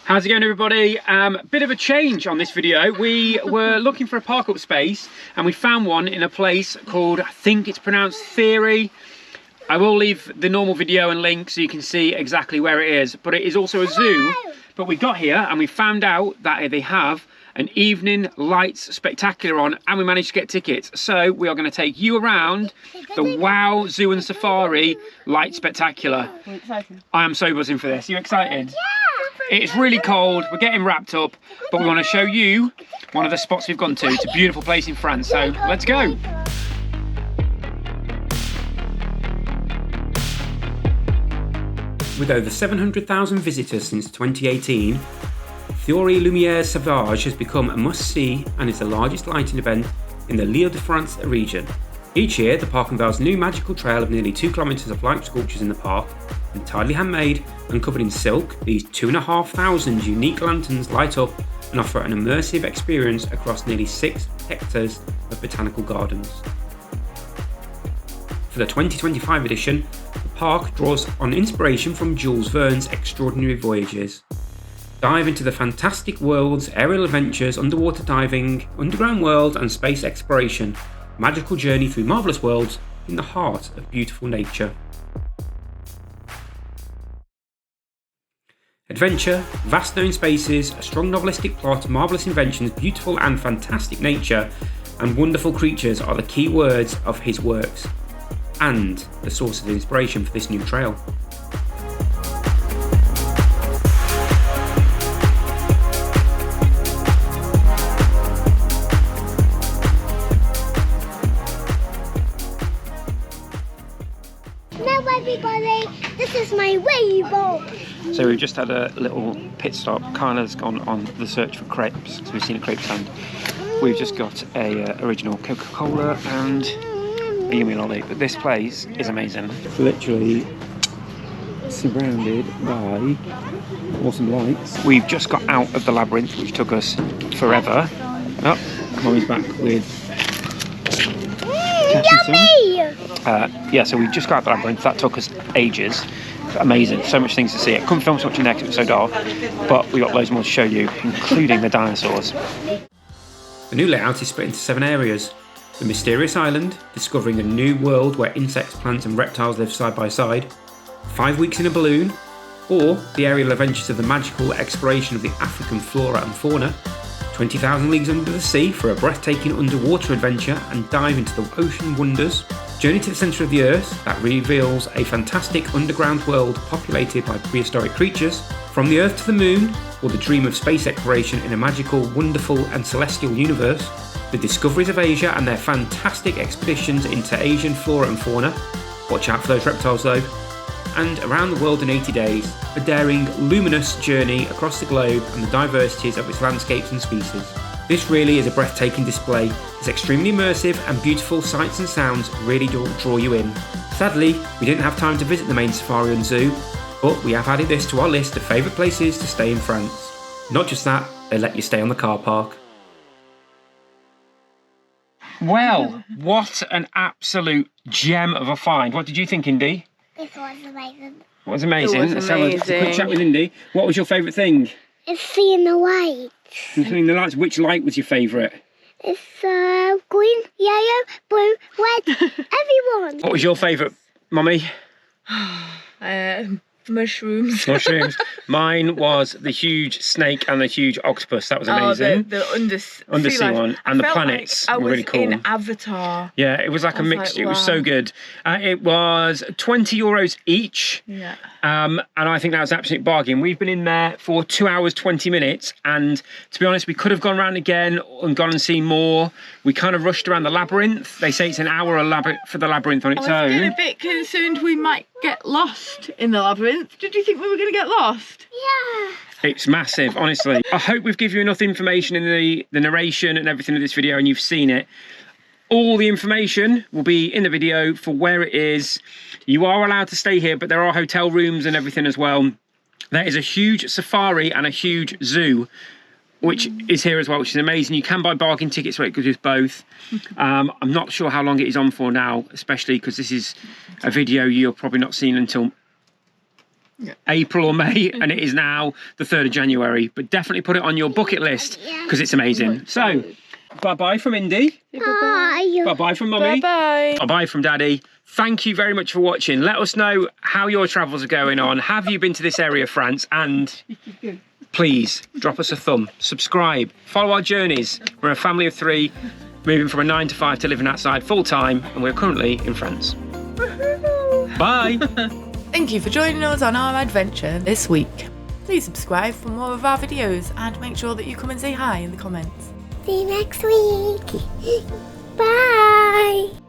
How's it going, everybody? Bit of a change on this video. We were looking for a park-up space and we found one in a place called, I think it's pronounced Thoiry. I will leave the normal video and link so you can see exactly where it is, but it is also a zoo. But we got here and we found out that they have an evening lights spectacular on, and we managed to get tickets. So we are going to take you around the Wow Zoo and Safari Light Spectacular. I'm excited. I am so buzzing for this. You excited? Yeah! It's really cold, we're getting wrapped up, but we want to show you one of the spots we've gone to. It's a beautiful place in France, so let's go. With over 700,000 visitors since 2018, Thoiry Lumière Sauvage has become a must-see and is the largest lighting event in the L'Île-de-France region. Each year, the park unveils a new magical trail of nearly 2 kilometres of light sculptures in the park, entirely handmade and covered in silk. These 2,500 unique lanterns light up and offer an immersive experience across nearly 6 hectares of botanical gardens. For the 2025 edition, the park draws on inspiration from Jules Verne's Extraordinary Voyages. Dive into the fantastic worlds, aerial adventures, underwater diving, underground world and space exploration. Magical journey through marvellous worlds in the heart of beautiful nature. Adventure, vast known spaces, a strong novelistic plot, marvellous inventions, beautiful and fantastic nature, and wonderful creatures are the key words of his works, and the source of inspiration for this new trail. Hello everybody, this is my rainbow. So we've just had a little pit stop. Kylas gone on the search for crepes, because we've seen a crepe stand. We've just got a original Coca-Cola and a yummy lolly, but this place is amazing. It's literally surrounded by awesome lights. We've just got out of the labyrinth, which took us forever. Oh, Mommy's back with Yummy! yeah, so we just got out the labyrinth. That took us ages. Amazing, so much things to see. I couldn't film so much in there because it was so dark, but we got loads more to show you, including the dinosaurs. The new layout is split into 7 areas. The Mysterious Island, discovering a new world where insects, plants and reptiles live side by side. 5 weeks in a balloon, or the aerial adventures of the magical exploration of the African flora and fauna. 20,000 leagues under the sea for a breathtaking underwater adventure and dive into the ocean wonders. Journey to the centre of the earth that reveals a fantastic underground world populated by prehistoric creatures. From the earth to the moon, or the dream of space exploration in a magical, wonderful and celestial universe. The discoveries of Asia and their fantastic expeditions into Asian flora and fauna. Watch out for those reptiles though. And around the world in 80 days, a daring, luminous journey across the globe and the diversities of its landscapes and species. This really is a breathtaking display. It's extremely immersive and beautiful sights and sounds really do draw you in. Sadly, we didn't have time to visit the main safari and zoo, but we have added this to our list of favourite places to stay in France. Not just that, they let you stay on the car park. Well, what an absolute gem of a find. What did you think, Indy? This was amazing. It was amazing. It was Let's have a quick chat with Indy. What was your favourite thing? It's seeing the light. Between the lights, which light was your favourite? It's green, yellow, blue, red, everyone. What was your favourite, Mummy? Mushrooms. Mushrooms. Mine was the huge snake and the huge octopus. That was amazing. The undersea one. And the planets were really cool. In Avatar. Yeah, it was like a mixture. It was so good. It was €20 each. Yeah. And I think that was an absolute bargain. We've been in there for 2 hours, 20 minutes. And to be honest, we could have gone around again and gone and seen more. We kind of rushed around the labyrinth. They say it's an hour for the labyrinth on its own. I was getting a bit concerned we might get lost in the labyrinth. Did you think we were going to get lost? Yeah. It's massive, honestly. I hope we've given you enough information in the narration and everything of this video and you've seen it. All the information will be in the video for where it is. You are allowed to stay here, but there are hotel rooms and everything as well. There is a huge safari and a huge zoo, which is here as well, which is amazing. You can buy bargain tickets where it goes with both. I'm not sure how long it is on for now, especially because this is a video you're probably not seeing until April or May, and it is now the 3rd of January. But definitely put it on your bucket list because it's amazing. So, bye-bye from Indy. Bye. Bye-bye from Mummy. Bye-bye. Bye-bye from Daddy. Thank you very much for watching. Let us know how your travels are going on. Have you been to this area of France? And please drop us a thumb, subscribe, follow our journeys. We're a family of 3, moving from a 9 to 5 to living outside full time, and we're currently in France. Bye. Thank you for joining us on our adventure this week. Please subscribe for more of our videos and make sure that you come and say hi in the comments. See you next week. Bye.